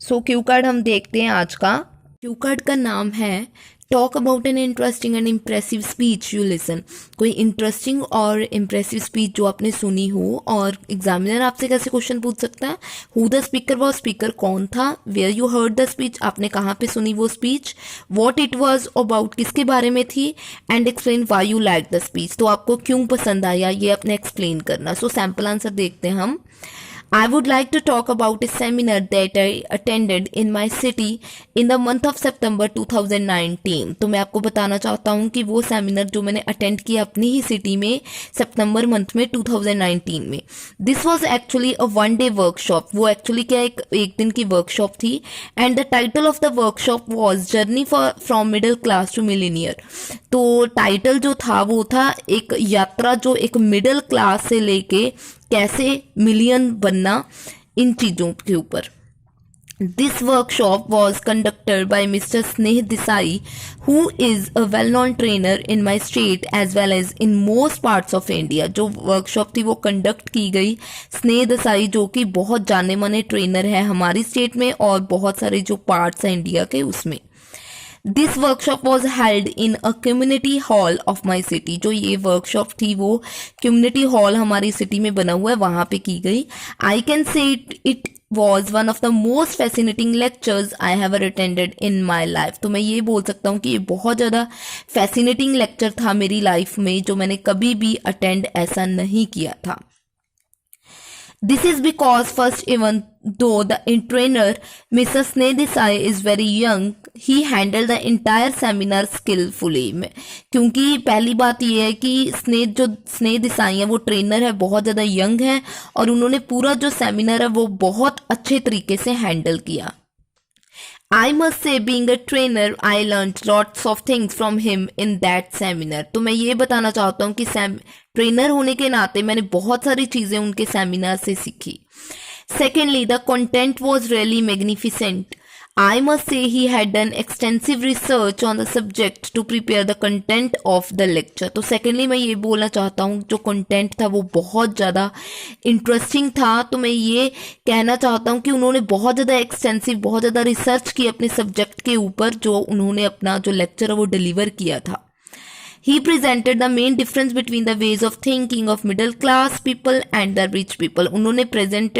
सो Q card हम देखते हैं आज का। क्यू कार्ड का नाम है talk about an interesting and impressive speech you listen. कोई इंटरेस्टिंग और इम्प्रेसिव स्पीच जो आपने सुनी हो, और एग्जामिनर आपसे कैसे क्वेश्चन पूछ सकता है, हु द स्पीकर, वो स्पीकर कौन था, where you heard the speech, आपने कहाँ पे सुनी वो speech, what it was about, किसके बारे में थी, and explain why you like the speech, तो आपको क्यों पसंद आया ये अपने एक्सप्लेन करना। सो सैम्पल आंसर देखते हैं हम। I would like to talk about a seminar that I attended in my city in the month of September 2019। तो मैं आपको बताना चाहता हूँ कि वो सेमिनार जो मैंने अटेंड किया अपनी ही सिटी में सितंबर मंथ में 2019 में। This was actually a one day workshop. वो एक्चुअली क्या एक दिन की वर्कशॉप थी। And the title of the workshop was journey from middle class to millionaire. तो टाइटल जो था वो था एक यात्रा जो एक मिडिल क्लास से लेके कैसे मिलियन बनना, इन चीज़ों के ऊपर। This workshop was conducted by mister Sneh Desai, who is a well known trainer in my state as well as in most parts of India. जो वर्कशॉप थी वो कंडक्ट की गई स्नेह देसाई, जो कि बहुत जाने माने ट्रेनर है हमारी स्टेट में और बहुत सारे जो पार्ट्स हैं इंडिया के उसमें। This workshop was held in a community hall of my city. जो ये वर्कशॉप थी वो कम्युनिटी हॉल हमारी सिटी में बना हुआ है, वहां पे की गई। I can say it was one of the most fascinating lectures I have attended in my life. तो मैं ये बोल सकता हूँ कि ये बहुत ज़्यादा फैसिनेटिंग लेक्चर था मेरी लाइफ में, जो मैंने कभी भी अटेंड ऐसा नहीं किया था। This is because first, even though the trainer, Mr. Sneh Desai, is very young, he handled the entire seminar skillfully। क्योंकि पहली बात यह है कि स्नेह देसाई है वो ट्रेनर है, बहुत ज़्यादा यंग है, और उन्होंने पूरा जो सेमिनार है वो बहुत अच्छे तरीके से हैंडल किया। I must say, being a trainer, I learned lots of things from him in that seminar। तो मैं ये बताना चाहता हूँ कि ट्रेनर होने के नाते मैंने बहुत सारी चीज़ें उनके सेमिनार से सीखी। Secondly, the content was really magnificent। I must say he had done extensive research on the subject to prepare the content of the lecture। तो सेकेंडली मैं ये बोलना चाहता हूँ जो कंटेंट था वो बहुत ज़्यादा इंटरेस्टिंग था। तो मैं ये कहना चाहता हूँ कि उन्होंने बहुत ज़्यादा एक्सटेंसिव, बहुत ज़्यादा रिसर्च की अपने सब्जेक्ट के ऊपर, जो उन्होंने अपना जो लेक्चर है वो डिलीवर किया था। He presented the main difference between the ways of thinking of middle class people and the rich people। उन्होंने प्रेजेंट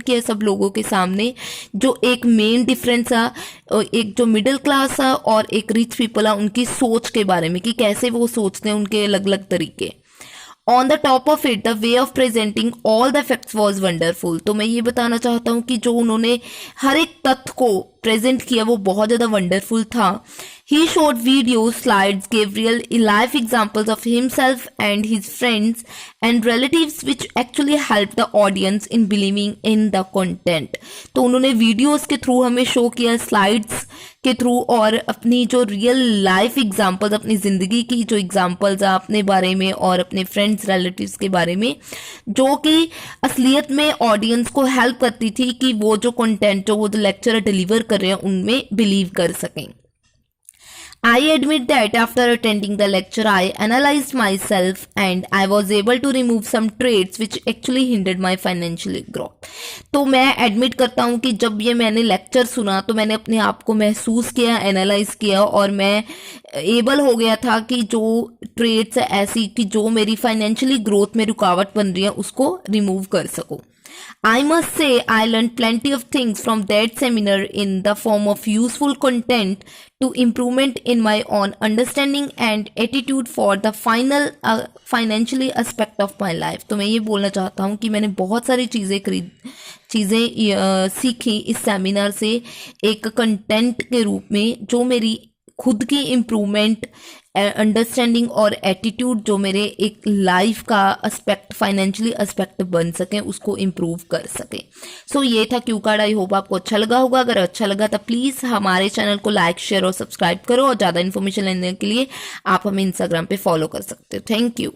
किया सब लोगों के सामने जो एक मेन डिफरेंस है, एक जो मिडिल क्लास है और एक रिच पीपल है, उनकी सोच के बारे में कि कैसे वो सोचते हैं, उनके अलग अलग तरीके। On the top of it the way of presenting all the facts was wonderful. तो मैं ये बताना चाहता हूँ कि जो उन्होंने हर एक तथ्य को प्रेजेंट किया वो बहुत ज़्यादा वंडरफुल था। He showed videos, slides, gave real life examples of himself and his friends and relatives, which actually helped the audience in believing in the content। तो उन्होंने वीडियोस के थ्रू हमें शो किया, स्लाइड्स के थ्रू, और अपनी जो रियल लाइफ एग्जांपल्स, अपनी ज़िंदगी की जो एग्जांपल्स है अपने बारे में और अपने फ्रेंड्स रिलेटिव्स के बारे में, जो कि असलियत में ऑडियंस को हेल्प करती थी कि वो जो कंटेंट, जो वो जो लेक्चर डिलीवर कर रहे हैं उनमें बिलीव कर सकें। I admit that after attending the lecture, I analyzed myself and I was able to remove some traits which actually hindered my financial growth। तो मैं एडमिट करता हूँ कि जब ये मैंने लेक्चर सुना तो मैंने अपने आप को महसूस किया, एनालाइज किया, और मैं एबल हो गया था कि जो ट्रेट्स है ऐसी कि जो मेरी फाइनेंशियली ग्रोथ में रुकावट बन रही है उसको रिमूव कर सकूँ। I must say I learned plenty of things from that seminar in the form of useful content to improvement in my own understanding and attitude for the financially aspect of my life। तो मैं ये बोलना चाहता हूँ कि मैंने बहुत सारी चीज़ें सीखी इस सेमिनार से, एक कंटेंट के रूप में, जो मेरी खुद की इम्प्रूवमेंट, अंडरस्टैंडिंग और एटीट्यूड, जो मेरे एक लाइफ का एस्पेक्ट, फाइनेंशियली एस्पेक्ट बन सके, उसको इम्प्रूव कर सके। सो ये था क्यू कार्ड। आई होप आपको अच्छा लगा होगा। अगर अच्छा लगा तो प्लीज़ हमारे चैनल को लाइक, शेयर और सब्सक्राइब करो, और ज़्यादा इन्फॉर्मेशन लेने के लिए आप हमें इंस्टाग्राम पे फॉलो कर सकते हो। Thank you.